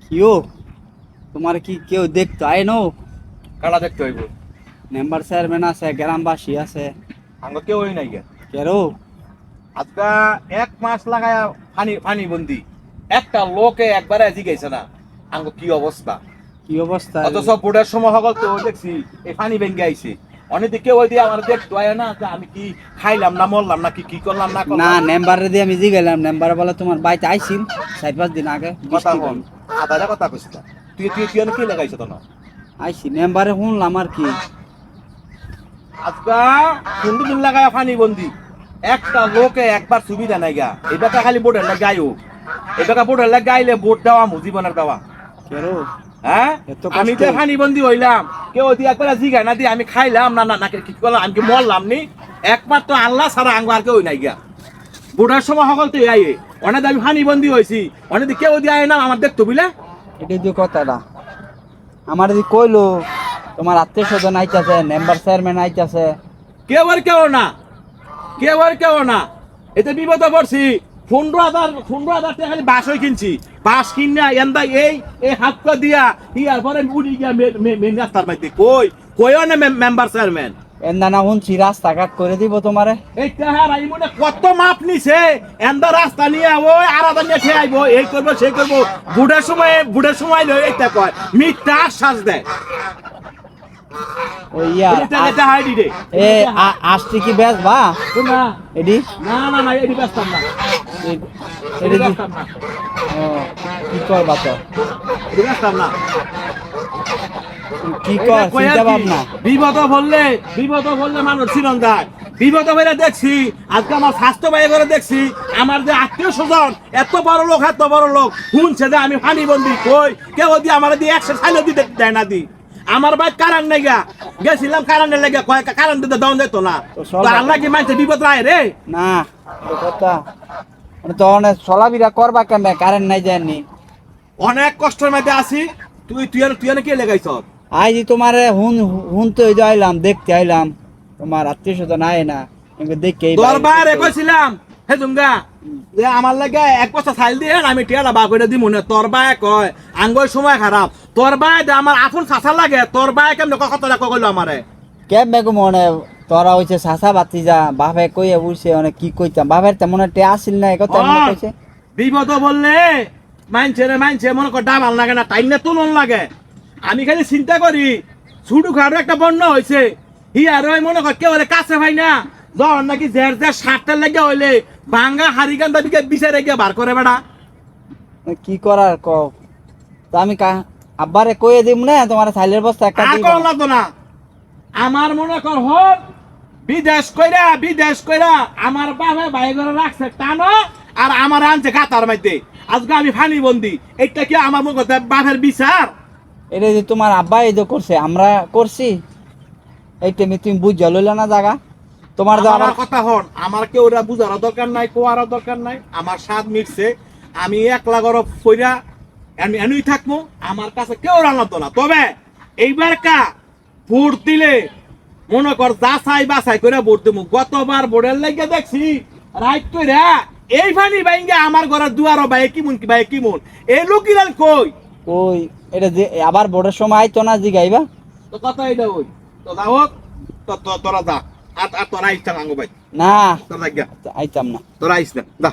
কিও তোমার কি কেউ দেখতো আইনো? কারা দেখতে হইব? মেম্বার চেয়ারম্যান আছে, গ্রামবাসী আছে। আঙ্গ কেউ হই নাই গে। কেরো আজকা 1 মাস লাগায়া পানি পানি বন্দি একটা লোকে একবারে জিগাইছে না আঙ্গ কি অবস্থা। কি অবস্থা? অথচ বোর্ডের সময় সকল তো দেখছি এই পানি ভেঙে আইছে। অনেকে কেউ দিয়ে আমার দেখতো আয় না যে আমি কি খাইলাম না মরলাম না কি কি করলাম না না, করলাম। মেম্বারে দিয়ে আমি জিগাইলাম, মেম্বার বলে তোমার বাড়িতে আইছিন 4-5 দিন আগে কথা বৃষ্টি হন কম আদারা কথা কইছ না। তুই তুই তুই কি লাগাইছ তো না আইছি। মেম্বারে শুনলাম আর কি। আজকা সুন্দর দিন লাগায়া পানি বন্দি একটা লোকে একবার সুবিধা নাই গা। এবারটা খালি বোর্ডের লাগে গাইও, এবারটা বোর্ডের লাগে গাইলে বোর্ড দেওয়া মু জীবনের দেওয়া। কেরো হ্যাঁ এত আমি কষ্ট? তো পানি বন্দি হইলাম, কেউ দিয়ে একবার জিগায় না দিয়ে আমি খাইলাম না না না কি করলাম আমি কি মরলাম নি। একমাত্র আল্লাহ ছাড়া আঙ্গ আর কেউ নাই গা। বোর্ডের সময় সকল তো আইয়ে অনেক আমি পানি বন্দি হয়েছি, অনেক কেউ দিয়ে আয় না আমার দেখতো বুঝলে। এটাই তো কথাটা। আমার যদি কইলো তোমার আত্মীয় স্বজন আইতাছে, মেম্বার চেয়ারম্যান আইতাছে। কেউ আর কেউ না, কেউ আর কেউ না। এতে বিপদ পড়ছি। 15,000 টাকা খালি বাস হয়ে কিনছি। বাস কিনা এন্দা এই হাত দিয়া ইয়ার পরে উড়ি গিয়া মেন রাস্তার মধ্যে কই কইও না মেম্বার চেয়ারম্যান। এন্দা না শুনছি রাস্তাঘাট করে দিব তোমারে। এই টাহার আই মনে কত মাপ নিছে এন্দা রাস্তা নিয়ে ওই আলাদা নিয়ে খেয়ে আইবো এই করবো সেই করবো। বুড়ের সময় লই এইটা কয় মিথ্যা আশ্বাস দেয়। ওই ইয়া এটা হাই দিদে এ আসছে কি বেশ বা না এডি না না না এটি ব্যস্ত না, এডি এটি ব্যস্ত না, ও কি করবা তো? এটি ব্যস্ত না। কি কর চিন্তা ভাবনা? বিপদ বললে মানুষ চিরন যায়। বিপদ হইলে দেখছি আজকে আমার স্বাস্থ্য ব্যয় করে দেখছি আমার যে আত্মীয় স্বজন এত বড় লোক শুনছে যে আমি পানি বন্দি কই কেউ দিয়ে আমার দিয়ে 100 সাইলে দিতে দেয় না দি। আমার ভাই কারণ নাই গেছিলাম কারণের লেগে কয় কারণ দিতে দাও যেত না। তো আল্লাহ কি মানছে বিপদ রায় রে না এ কথা তো অনেক চলাফেরা করবা কেমনে? কারেন্ট নাই জানি। অনেক কষ্টের মধ্যে আছি। তুই কে লেগাইছ? আই যে তোমারে হুনতে আইলাম, দেখতে আইলাম। তোমার আত্মীয় স্বজন আয় না দেখে দরবারে কইছিলাম হে জুঙ্গা যে আমার লাগে 1 বস্তা চাইল দিয়ে আমি টিয়াটা বা করে দিমু না। তোর বায়ে কয় আঙ্গই সময় খারাপ, তোর বায়ে যে আমার আপন চাচা লাগে, তোর বায়ে কেমনে কথা কইলো আমারে কেমনে গো মনে তোরা হইছে চাচা বাতিজা বাপে কইয়া বুঝছে অনেক কি কইতাম। বাপের তেমন একটা আসিল না এই কথা মনে কইছে। বিপদ বললে মানছে মনে কর ডাবাল লাগে না টাইম না তুলন লাগে। আমি খালি চিন্তা করি ছুটু খাটো একটা বন্যা হয়েছে হিয়ার ওই মনে কর কেউ কাছে ভাই না যখন নাকি জের সারটার লাগে হইলে ভাঙ্গা হারিগান দাবিকে বিচারে গিয়ে বার করে বেড়া। কি করার ক তো আমি আব্বারে কইয়ে দিব না তোমার সাইলের বস্তা একটা আর দিব। কোন লাগতো না। আমার মনে কর হোক বিদেশ কইরা আমার বাবা ভাই করে রাখছে টানো আর আমার আনছে কাতার মধ্যে। আজকে আমি ফানি বন্দি, এটা কি আমার মনে করতে বাপের বিচার? এটা যে তোমার আব্বা এই যে করছে আমরা করছি এইটা তুমি বুঝা লইলা না জায়গা তোমার তো আমার আবার কথা হন, আমার কেউ ওরা বুঝারও দরকার নাই, কোয়ারও দরকার নাই। আমার স্বাদ মিটছে, আমি একলা গরব ফইরা আমি এনুই থাকবো। আমার কাছে কেউ রান্নাতো না। তবে এইবার ভোট দিলে মনে কর যাচাই বাছাই করে ভোট দেবো। গতবার ভোটের লাগে দেখছি রাইট কইরা এই ফানি বাইঙ্গে আমার ঘরের দুয়ারও ভাই কিমন এই লোকিরাল কই ওই এটা যে আবার ভোটের সময় আইতো না জিগাইবা। তো কথা এটা ওই তো যাও তোরা যা আর তোরা আইস আঙ্গ ভাই না তোরা যা আইতাম না। তোরা আইস না যা।